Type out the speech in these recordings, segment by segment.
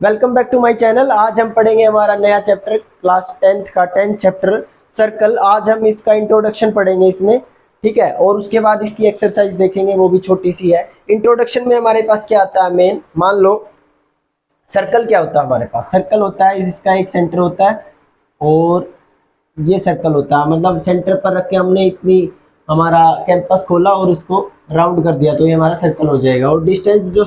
Welcome back to my channel. आज हम पढ़ेंगे हमारा नया चैप्टर क्लास 10th का 10th चैप्टर सर्कल। आज हम इसका इंट्रोडक्शन पढ़ेंगे इसमें, ठीक है। और उसके बाद इसकी एक्सरसाइज देखेंगे, वो भी छोटी सी है। इंट्रोडक्शन में हमारे पास क्या आता है मेन, मान लो सर्कल क्या होता है हमारे पास। सर्कल होता है इसका एक सेंटर होता है और ये सर्कल होता है, मतलब सेंटर पर रख के हमने इतनी हमारा कैंपस खोला और उसको राउंड कर दिया तो ये हमारा सर्कल हो जाएगा। और डिस्टेंस जो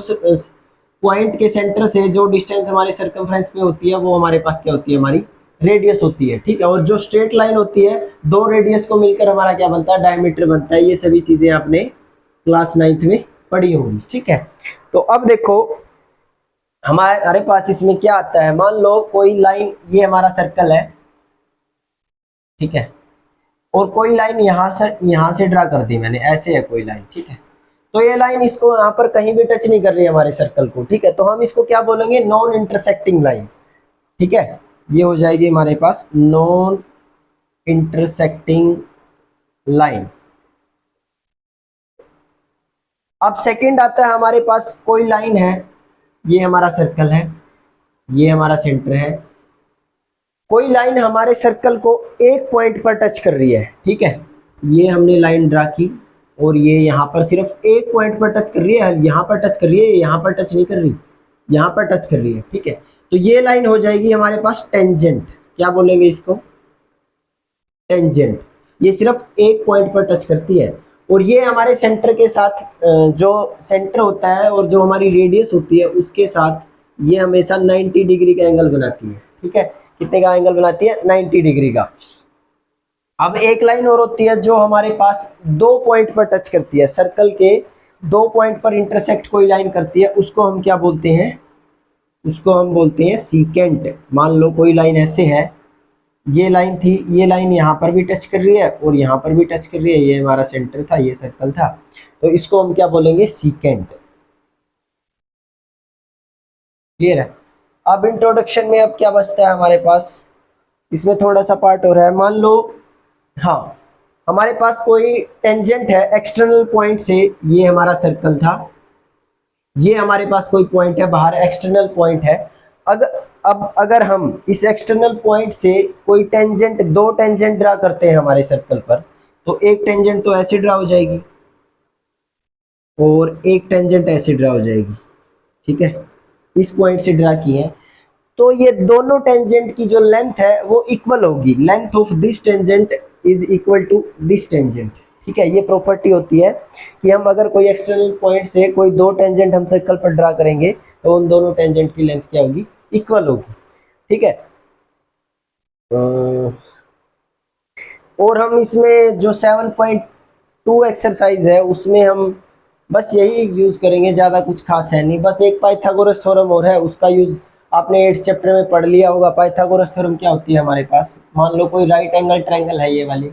पॉइंट के सेंटर से जो डिस्टेंस हमारे सर्कमफ्रेंस पे होती है वो हमारे पास क्या होती है, हमारी रेडियस होती है, ठीक है। और जो स्ट्रेट लाइन होती है, दो रेडियस को मिलकर हमारा क्या बनता है, डायमीटर बनता है। ये सभी चीजें आपने क्लास 9th में पढ़ी होंगी, ठीक है। तो अब देखो हमारे पास इसमें क्या आता है, मान लो कोई लाइन, ये हमारा सर्कल है, ठीक है। और कोई लाइन यहाँ से ड्रा कर दी मैंने, ऐसे है कोई लाइन, ठीक है। तो ये लाइन इसको यहाँ पर कहीं भी टच नहीं कर रही है हमारे सर्कल को, ठीक है। तो हम इसको क्या बोलेंगे, नॉन इंटरसेक्टिंग लाइन, ठीक है। ये हो जाएगी हमारे पास नॉन इंटरसेक्टिंग लाइन। अब सेकंड आता है हमारे पास, कोई लाइन है, ये हमारा सर्कल है, ये हमारा सेंटर है। कोई लाइन हमारे सर्कल को एक पॉइंट पर टच कर रही है, ठीक है। ये हमने लाइन ड्रा की और ये यहाँ पर सिर्फ एक पॉइंट पर टच कर रही है, यहाँ पर टच कर रही है, यहाँ पर टच नहीं कर रही, यहाँ पर टच कर रही है, ठीक है। तो ये लाइन हो जाएगी हमारे पास टेंजेंट। क्या बोलेंगे इसको, टेंजेंट। ये सिर्फ एक पॉइंट पर टच करती है और ये हमारे सेंटर के साथ, जो सेंटर होता है और जो हमारी रेडियस होती है उसके साथ ये हमेशा 90 डिग्री का एंगल बनाती है, ठीक है। कितने का एंगल बनाती है, 90 डिग्री का। अब एक लाइन और होती है जो हमारे पास दो पॉइंट पर टच करती है, सर्कल के दो पॉइंट पर इंटरसेक्ट कोई लाइन करती है, उसको हम क्या बोलते हैं, उसको हम बोलते हैं सीकेंट। मान लो कोई लाइन ऐसे है, ये लाइन थी, ये लाइन यहाँ पर भी टच कर रही है और यहाँ पर भी टच कर रही है, ये हमारा सेंटर था, ये सर्कल था, तो इसको हम क्या बोलेंगे, सीकेंट। क्लियर है। अब इंट्रोडक्शन में अब क्या बचता है हमारे पास, इसमें थोड़ा सा पार्ट हो रहा है। मान लो हाँ, हमारे पास कोई टेंजेंट है एक्सटर्नल पॉइंट से, ये हमारा सर्कल था, ये हमारे पास कोई पॉइंट है बाहर, एक्सटर्नल पॉइंट है। अगर हम इस एक्सटर्नल पॉइंट से कोई टेंजेंट, दो टेंजेंट ड्रा करते हैं हमारे सर्कल पर, तो एक टेंजेंट तो ऐसे ड्रा हो जाएगी और एक टेंजेंट ऐसे ड्रा हो जाएगी, ठीक है। इस पॉइंट से ड्रा किए हैं तो ये दोनों टेंजेंट की जो लेंथ है वो इक्वल होगी। Length of this tangent is equal to this tangent, ठीक है। ये प्रॉपर्टी होती है कि हम अगर कोई एक्सटर्नल पॉइंट से कोई दो टेंजेंट हम सर्कल पर ड्रा करेंगे तो उन दोनों टेंजेंट की लेंथ क्या होगी, इक्वल होगी, ठीक है। और हम इसमें जो 7.2 एक्सरसाइज है उसमें हम बस यही यूज करेंगे, ज्यादा कुछ खास है नहीं। बस एक पाइथागोरस थ्योरम और है, उसका यूज आपने 8th चैप्टर में पढ़ लिया होगा। पाइथागोरस थ्योरम क्या होती है हमारे पास, मान लो कोई राइट एंगल ट्रायंगल है ये वाली,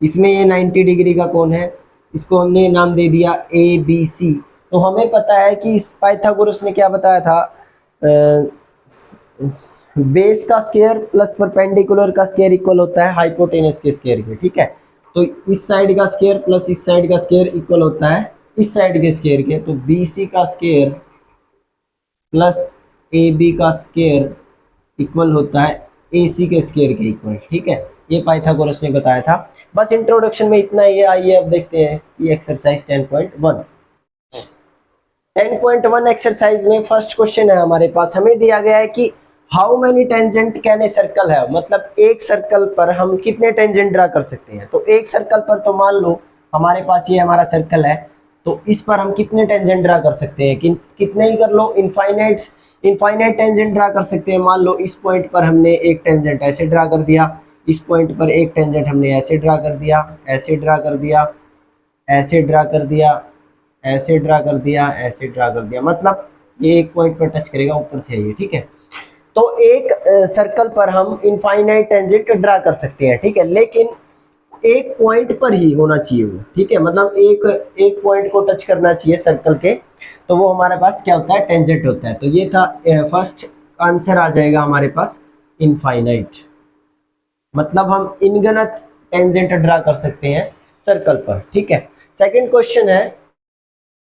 इसमें ये 90 डिग्री का कोण है, इसको हमने नाम दे दिया ABC। तो हमें पता है कि इस पाइथागोरस ने क्या बताया था, बेस का स्क्वायर प्लस परपेंडिकुलर का स्क्वायर इक्वल होता है हाइपोटेनस के स्क्वायर के, ठीक है। तो इस साइड का स्क्वायर प्लस इस साइड का स्क्वायर इक्वल होता है इस साइड के स्क्वायर के। तो BC का स्क्वायर प्लस AB का स्क्वायर इक्वल होता है AC के स्क्वायर के इक्वल, ठीक है। ये पाइथागोरस ने बताया था। बस इंट्रोडक्शन में इतना ही है। आइए अब देखते हैं ये एक्सरसाइज 10.1। 10.1 एक्सरसाइज में फर्स्ट क्वेश्चन है हमारे पास, हमें दिया गया है कि how many tangent can a circle है, मतलब एक सर्कल पर हम कितने टेंजेंट ड्रा कर सकते हैं। तो एक सर्कल पर, तो मान लो हमारे पास ये हमारा सर्कल है, तो इस पर हम कितने टेंजेंट ड्रा कर सकते हैं, कितने ही कर लो, इनफाइनाइट टेंजेंट ड्रा कर सकते हैं। मान लो इस पॉइंट पर हमने एक टेंजेंट ऐसे ड्रा कर दिया, इस पॉइंट पर एक टेंजेंट हमने ऐसे ड्रा कर दिया, ऐसे ड्रा कर दिया, ऐसे ड्रा कर दिया, ऐसे ड्रा कर दिया, ऐसे ड्रा कर दिया, मतलब ये एक पॉइंट पर टच करेगा, ऊपर से है ये, ठीक है। तो एक सर्कल पर हम इनफाइनाइट टेंजेंट ड्रा कर सकते हैं, ठीक है, लेकिन एक पॉइंट पर ही होना चाहिए वो, ठीक है। मतलब एक पॉइंट को टच करना चाहिए सर्कल के, तो वो हमारे पास क्या होता है, टेंजेंट होता है। तो ये था फर्स्ट आंसर आ जाएगा हमारे पास इनफाइनाइट, मतलब हम इनगिनत टेंजेंट ड्रा कर सकते हैं सर्कल पर, ठीक है। सेकंड क्वेश्चन है,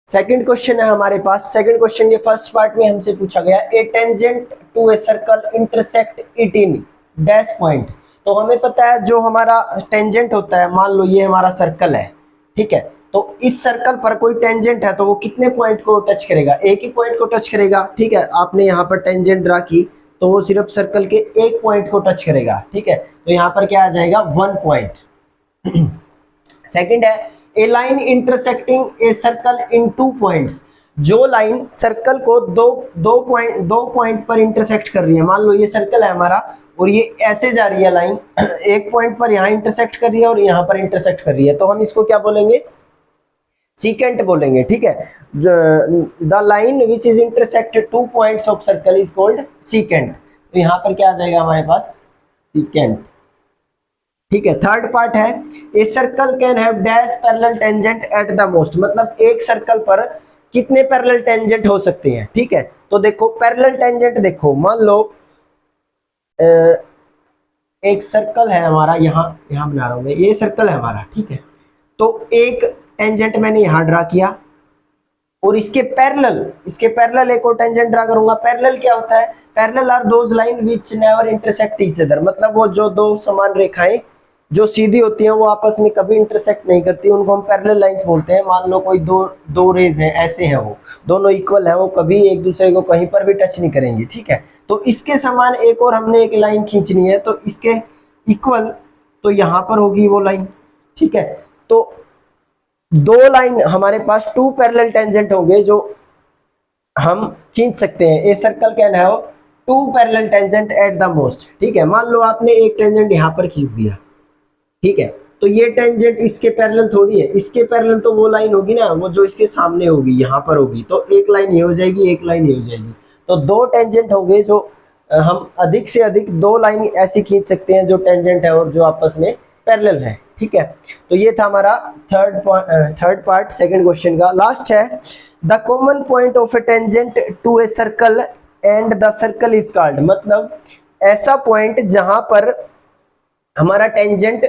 सेकंड क्वेश्चन है हमारे पास। सेकंड क्वेश्चन के फर्स्ट पार्ट में हमसे पूछा गया a tangent to a circle intersect it in dash point. तो हमें पता है जो हमारा टेंजेंट होता है, मान लो ये हमारा सर्कल है, ठीक है, तो इस सर्कल पर कोई टेंजेंट है तो वो कितने पॉइंट को टच करेगा, एक ही पॉइंट को टच करेगा, ठीक है। आपने यहाँ पर टेंजेंट ड्रा की तो वो सिर्फ सर्कल के एक पॉइंट को टच करेगा, ठीक है, तो यहाँ पर क्या आ जाएगा 1 पॉइंट। सेकंड है a line intersecting a circle in 2 points. जो लाइन सर्कल को दो पॉइंट पर इंटरसेक्ट कर रही है, मान लो ये सर्कल है हमारा और ये ऐसे जा रही है लाइन, एक पॉइंट पर यहाँ इंटरसेक्ट कर रही है और यहाँ पर इंटरसेक्ट कर रही है, तो हम इसको क्या बोलेंगे, सीकेंट बोलेंगे, ठीक है। The line which is intersected 2 points of circle is called secant. तो यहाँ पर क्या आ जाएगा हमारे पास, सीकेंट, ठीक है। थर्ड पार्ट है a circle can have dash parallel tangent at the most. मतलब एक सर्कल पर कितने पैरेलल टेंजेंट हो सकते हैं, ठीक है। तो देखो पैरेलल टेंजेंट, देखो मान लो एक सर्कल है हमारा, यहाँ बना रहा हूं मैं, ये सर्कल है हमारा, ठीक है। तो एक टेंजेंट मैंने यहाँ ड्रा किया और इसके पैरेलल एक और टेंजेंट ड्रा करूंगा। पैरेलल क्या होता है, parallel are those line which never intersect each other. मतलब वो जो दो समान रेखाएं जो सीधी होती हैं वो आपस में कभी इंटरसेक्ट नहीं करती, उनको हम पैरेलल लाइंस बोलते हैं। मान लो कोई दो रेज हैं, ऐसे हैं, वो दोनों इक्वल है, वो कभी एक दूसरे को कहीं पर भी टच नहीं करेंगी, ठीक है। तो इसके समान एक और हमने एक लाइन खींचनी है, तो इसके इक्वल तो यहाँ पर होगी वो लाइन, ठीक है। तो दो लाइन हमारे पास 2 पैरेलल टेंजेंट होंगे जो हम खींच सकते हैं। A circle can have 2 parallel tangent at the most, ठीक है। मान लो आपने एक टेंजेंट यहाँ पर खींच दिया, ठीक है, तो ये टेंजेंट इसके पैरेलल थोड़ी है, इसके पैरेलल तो वो लाइन होगी ना, वो जो इसके सामने होगी, यहाँ पर होगी, तो एक लाइन ये हो जाएगी, एक लाइन ये हो जाएगी। तो 2 टेंजेंट होंगे जो हम अधिक से अधिक 2 लाइन ऐसी खींच सकते हैं जो टेंजेंट है और जो आपस में पैरेलल है, ठीक है। तो ये था हमारा थर्ड पार्ट सेकंड क्वेश्चन का। लास्ट है the common point of a tangent to a circle and the circle is called. मतलब ऐसा पॉइंट जहां पर हमारा टेंजेंट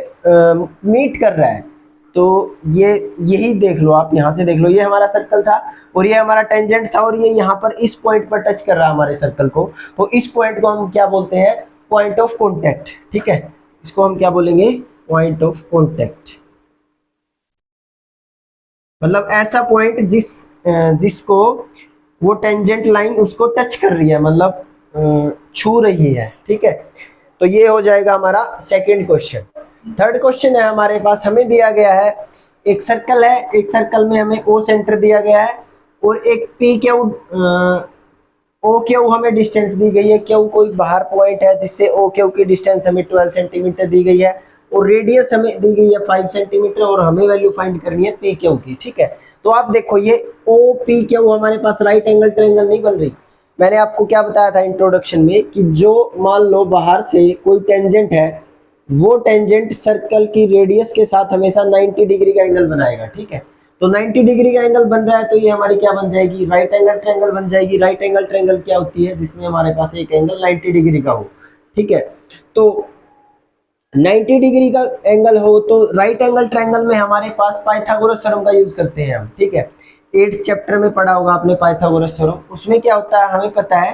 मीट कर रहा है, तो ये यही देख लो, आप यहाँ से देख लो, ये हमारा सर्कल था और ये हमारा टेंजेंट था और ये यहाँ पर इस पॉइंट पर टच कर रहा है हमारे सर्कल को, तो इस पॉइंट को हम क्या बोलते हैं, पॉइंट ऑफ कॉन्टेक्ट, ठीक है। इसको हम क्या बोलेंगे, पॉइंट ऑफ कॉन्टेक्ट। मतलब ऐसा पॉइंट जिसको वो टेंजेंट लाइन उसको टच कर रही है, मतलब छू रही है, ठीक है। तो ये हो जाएगा हमारा सेकंड क्वेश्चन। थर्ड क्वेश्चन है हमारे पास, हमें दिया गया है एक सर्कल है, एक सर्कल में हमें ओ सेंटर दिया गया है और एक पी क्यू ओ क्यू हमें डिस्टेंस दी गई है। क्यू कोई बाहर पॉइंट है जिससे ओ क्यू की डिस्टेंस हमें 12 सेंटीमीटर दी गई है और रेडियस हमें दी गई है 5 सेंटीमीटर और हमें वैल्यू फाइंड करनी है पी क्यू की, ठीक है। तो आप देखो ये ओ पी क्यू हमारे पास राइट एंगल ट्रायंगल नहीं बन रही। मैंने आपको क्या बताया था इंट्रोडक्शन में कि जो मान लो बाहर से कोई टेंजेंट है, वो टेंजेंट सर्कल की रेडियस के साथ हमेशा 90 डिग्री का एंगल बनाएगा, ठीक है। तो 90 डिग्री का एंगल बन रहा है तो ये हमारी क्या बन जाएगी, राइट एंगल ट्रायंगल बन जाएगी। राइट एंगल ट्रायंगल क्या होती है, जिसमें हमारे पास एक एंगल 90 डिग्री का हो, ठीक है। तो 90 डिग्री का एंगल हो तो राइट एंगल ट्रायंगल में हमारे पास पाइथागोरस थ्योरम का यूज करते हैं हम, ठीक है। 8th चैप्टर में पढ़ा होगा आपने पाइथागोरस थ्योरम। उसमें क्या होता है, हमें पता है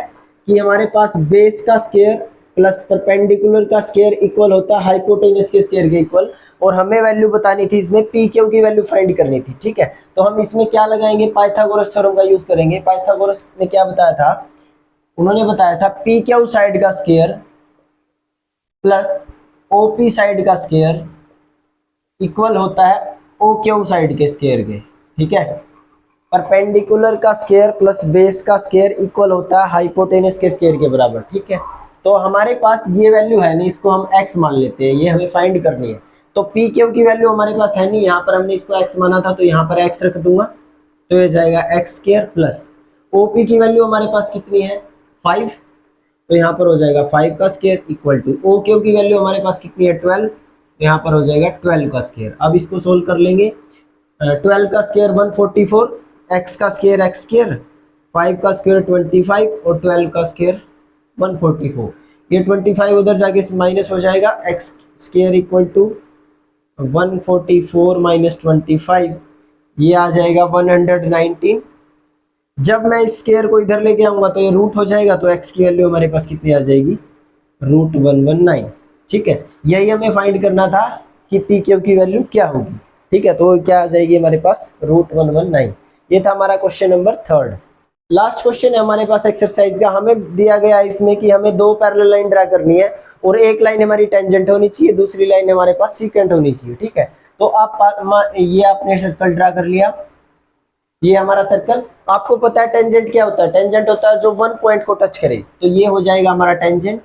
कि हमारे पास बेस का स्क्वायर प्लस परपेंडिकुलर का स्क्वायर इक्वल होता है हाइपोटेनस के स्क्वायर के इक्वल, और हमें वैल्यू बतानी थी इसमें पी क्यू की वैल्यू फाइंड करनी थी, ठीक है। तो हम इसमें क्या लगाएंगे, पाइथागोरस थ्योरम का यूज करेंगे। पाइथागोरस ने क्या बताया था, उन्होंने बताया था पी क्यू साइड का स्क्वायर प्लस ओपी साइड का स्क्वायर इक्वल होता है ओ क्यू साइड के स्क्वायर के, ठीक है। परपेंडिकुलर का स्क्वायर प्लस बेस का स्क्वायर इक्वल होता है हाइपोटेनस के स्क्वायर के बराबर, ठीक है। तो हमारे पास ये वैल्यू है नहीं, इसको हम x मान लेते हैं, ये हमें फाइंड करनी है। तो पी क्यू की वैल्यू हमारे पास है नहीं, यहाँ पर हमने इसको x माना था तो यहाँ पर x रख दूंगा, तो ये जाएगा x स्क्वायर प्लस ओपी की वैल्यू हमारे पास कितनी है 5, तो यहाँ पर हो जाएगा 5 का square equal to O Q की वैल्यू हमारे पास कितनी है 12, तो यहाँ पर हो जाएगा 12 का स्क्वायर। अब इसको सोल्व कर लेंगे, 12 का स्क्वायर 144, x का स्क्वायर x स्क्वायर, 5 का स्क्वायर 25 और 12 का स्क्वायर 144। ये 25 उधर जाके माइनस हो जाएगा, x square equal to 144 minus 25, ये आ जाएगा 119। जब मैं इस स्क्वायर को इधर लेके आऊंगा तो ये रूट हो जाएगा, तो x की वैल्यू हमारे पास कितनी आ जाएगी, √119। ठीक है, यही हमें फाइंड करना था कि पी क्यू की वैल्यू क्या होगी। ठीक है, तो क्या आ जाएगी हमारे पास, √119। ये था हमारा क्वेश्चन नंबर 3। लास्ट क्वेश्चन है हमारे पास एक्सरसाइज का। हमें दिया गया है इसमें कि हमें दो पैरेलल लाइन ड्रा करनी है और एक लाइन हमारी टेंजेंट होनी चाहिए, दूसरी लाइन हमारे पास सीकेंट होनी चाहिए। ठीक है, तो ये आपने सर्कल ड्रा कर लिया, ये हमारा सर्कल। आपको पता है टेंजेंट क्या होता है, टेंजेंट होता है जो वन पॉइंट को टच करे, तो ये हो जाएगा हमारा टेंजेंट,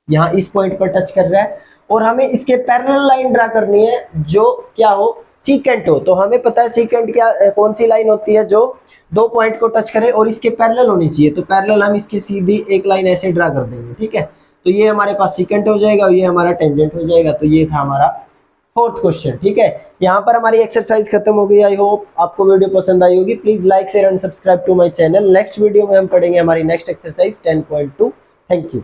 यहाँ इस पॉइंट पर टच कर रहा है। और हमें इसके पैरेलल लाइन ड्रा करनी है जो क्या हो, सीकेंट हो। तो हमें पता है सीकेंट क्या, कौन सी लाइन होती है जो दो पॉइंट को टच करे और इसके पैरेलल होनी चाहिए। तो पैरेलल हम इसकी सीधी एक लाइन ऐसे ड्रा कर देंगे। ठीक है, तो ये हमारे पास सीकेंट हो जाएगा और ये हमारा टेंजेंट हो जाएगा। तो ये था हमारा 4th क्वेश्चन। ठीक है, यहाँ पर हमारी एक्सरसाइज खत्म हो गई। आई होप आपको वीडियो पसंद आई होगी। Please like share and subscribe to my channel. Next video में हम पढ़ेंगे हमारी नेक्स्ट एक्सरसाइज 10.2। Thank you.